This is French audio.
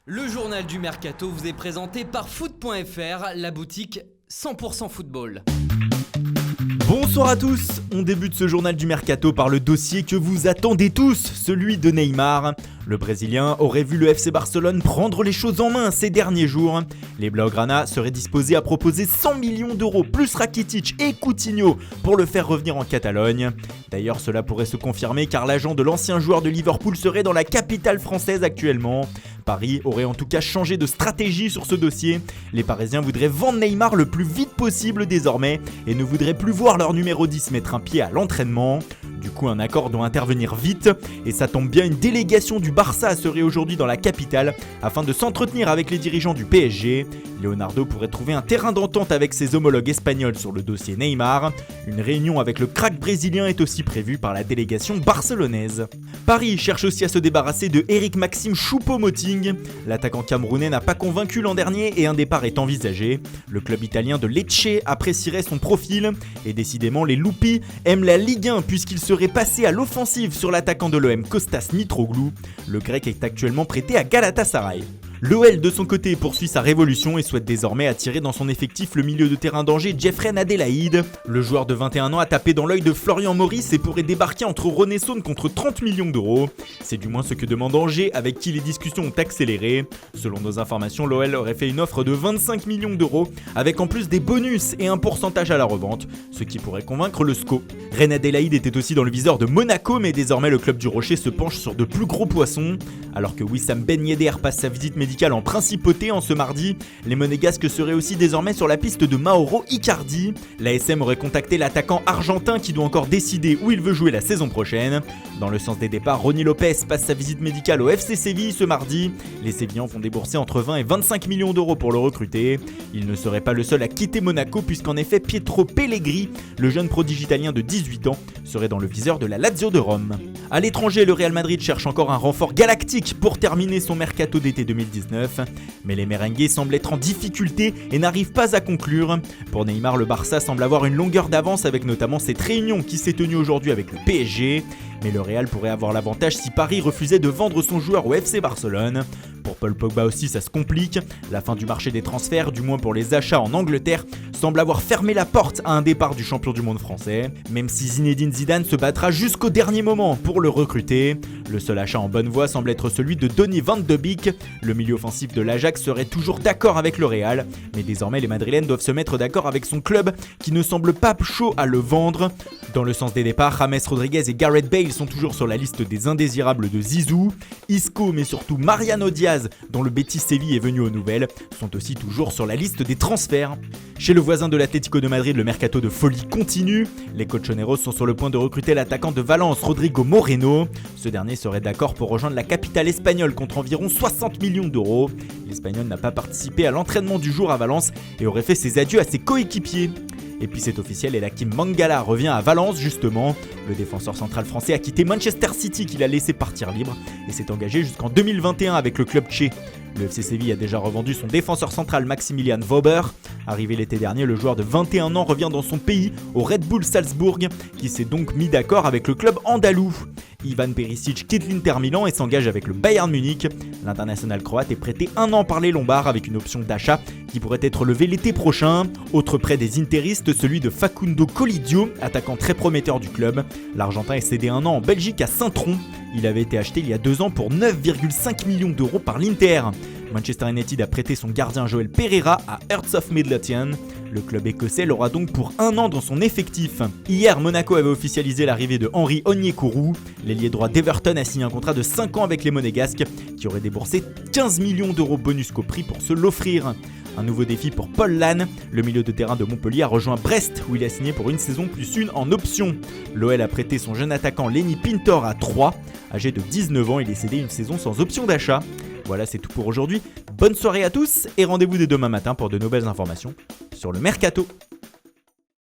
Le journal du Mercato vous est présenté par foot.fr, la boutique 100% football. Bonsoir à tous, on débute ce journal du Mercato par le dossier que vous attendez tous, celui de Neymar. Le Brésilien aurait vu le FC Barcelone prendre les choses en main ces derniers jours. Les Blaugrana seraient disposés à proposer 100 millions d'euros plus Rakitic et Coutinho pour le faire revenir en Catalogne. D'ailleurs, cela pourrait se confirmer car l'agent de l'ancien joueur de Liverpool serait dans la capitale française actuellement. Paris aurait en tout cas changé de stratégie sur ce dossier. Les Parisiens voudraient vendre Neymar le plus vite possible désormais et ne voudraient plus voir leur numéro 10 mettre un pied à l'entraînement. Du coup, un accord doit intervenir vite et ça tombe bien, une délégation du Barça serait aujourd'hui dans la capitale afin de s'entretenir avec les dirigeants du PSG. Leonardo pourrait trouver un terrain d'entente avec ses homologues espagnols sur le dossier Neymar. Une réunion avec le crack brésilien est aussi prévue par la délégation barcelonaise. Paris cherche aussi à se débarrasser de Eric Maxime Choupo-Moting. L'attaquant camerounais n'a pas convaincu l'an dernier et un départ est envisagé. Le club italien de Lecce apprécierait son profil et décidément les Loupis aiment la Ligue 1 puisqu'il serait passé à l'offensive sur l'attaquant de l'OM Kostas Mitroglou. Le grec est actuellement prêté à Galatasaray. L'OL de son côté poursuit sa révolution et souhaite désormais attirer dans son effectif le milieu de terrain d'Angers Jeffrey Adélaïde. Le joueur de 21 ans a tapé dans l'œil de Florian Maurice et pourrait débarquer entre Renaissance contre 30 millions d'euros. C'est du moins ce que demande Angers avec qui les discussions ont accéléré. Selon nos informations, l'OL aurait fait une offre de 25 millions d'euros avec en plus des bonus et un pourcentage à la revente, ce qui pourrait convaincre le SCO. Reine Adélaïde était aussi dans le viseur de Monaco mais désormais le club du Rocher se penche sur de plus gros poissons. Alors que Wissam Ben Yedder passe sa visite médicale en principauté en ce mardi, les Monégasques seraient aussi désormais sur la piste de Mauro Icardi. L'ASM aurait contacté l'attaquant argentin qui doit encore décider où il veut jouer la saison prochaine. Dans le sens des départs, Ronny Lopez passe sa visite médicale au FC Séville ce mardi. Les Sévillans vont débourser entre 20 et 25 millions d'euros pour le recruter. Il ne serait pas le seul à quitter Monaco puisqu'en effet Pietro Pellegrini, le jeune prodige italien de 18 ans, serait dans le viseur de la Lazio de Rome. À l'étranger, le Real Madrid cherche encore un renfort galactique pour terminer son mercato d'été 2019, mais les merengues semblent être en difficulté et n'arrivent pas à conclure. Pour Neymar, le Barça semble avoir une longueur d'avance avec notamment cette réunion qui s'est tenue aujourd'hui avec le PSG, mais le Real pourrait avoir l'avantage si Paris refusait de vendre son joueur au FC Barcelone. Pour Paul Pogba aussi, ça se complique. La fin du marché des transferts, du moins pour les achats en Angleterre, semble avoir fermé la porte à un départ du champion du monde français. Même si Zinedine Zidane se battra jusqu'au dernier moment pour le recruter. Le seul achat en bonne voie semble être celui de Donny van de Beek. Le milieu offensif de l'Ajax serait toujours d'accord avec le Real, mais désormais les Madrilènes doivent se mettre d'accord avec son club qui ne semble pas chaud à le vendre. Dans le sens des départs, James Rodriguez et Gareth Bale sont toujours sur la liste des indésirables de Zizou. Isco, mais surtout Mariano Diaz, dont le Betis Séville est venu aux nouvelles, sont aussi toujours sur la liste des transferts. Chez le voisin de l'Atlético de Madrid, le mercato de folie continue. Les Colchoneros sont sur le point de recruter l'attaquant de Valence, Rodrigo Moreno. Ce dernier serait d'accord pour rejoindre la capitale espagnole contre environ 60 millions d'euros. L'Espagnol n'a pas participé à l'entraînement du jour à Valence et aurait fait ses adieux à ses coéquipiers. Et puis c'est officiel, Elakim Mangala revient à Valence justement. Le défenseur central français a quitté Manchester City qu'il a laissé partir libre et s'est engagé jusqu'en 2021 avec le club tché. Le FC Séville a déjà revendu son défenseur central Maximilian Wöber. Arrivé l'été dernier, le joueur de 21 ans revient dans son pays, au Red Bull Salzbourg, qui s'est donc mis d'accord avec le club andalou. Ivan Perisic quitte l'Inter Milan et s'engage avec le Bayern Munich. L'international croate est prêté 1 an par les Lombards avec une option d'achat qui pourrait être levée l'été prochain. Autre prêt des interistes, celui de Facundo Colidio, attaquant très prometteur du club. L'Argentin est cédé 1 an en Belgique à Saint-Tron. Il avait été acheté il y a 2 ans pour 9,5 millions d'euros par l'Inter. Manchester United a prêté son gardien Joel Pereira à Hearts of Midlothian. Le club écossais l'aura donc pour 1 an dans son effectif. Hier, Monaco avait officialisé l'arrivée de Henry Onyekuru. L'ailier droit d'Everton a signé un contrat de 5 ans avec les Monégasques, qui aurait déboursé 15 millions d'euros bonus qu'au prix pour se l'offrir. Un nouveau défi pour Paul Lannes. Le milieu de terrain de Montpellier a rejoint Brest où il a signé pour une saison plus une en option. L'OL a prêté son jeune attaquant Lenny Pintor à 3. Âgé de 19 ans, il est cédé une saison sans option d'achat. Voilà, c'est tout pour aujourd'hui. Bonne soirée à tous et rendez-vous dès demain matin pour de nouvelles informations sur le Mercato.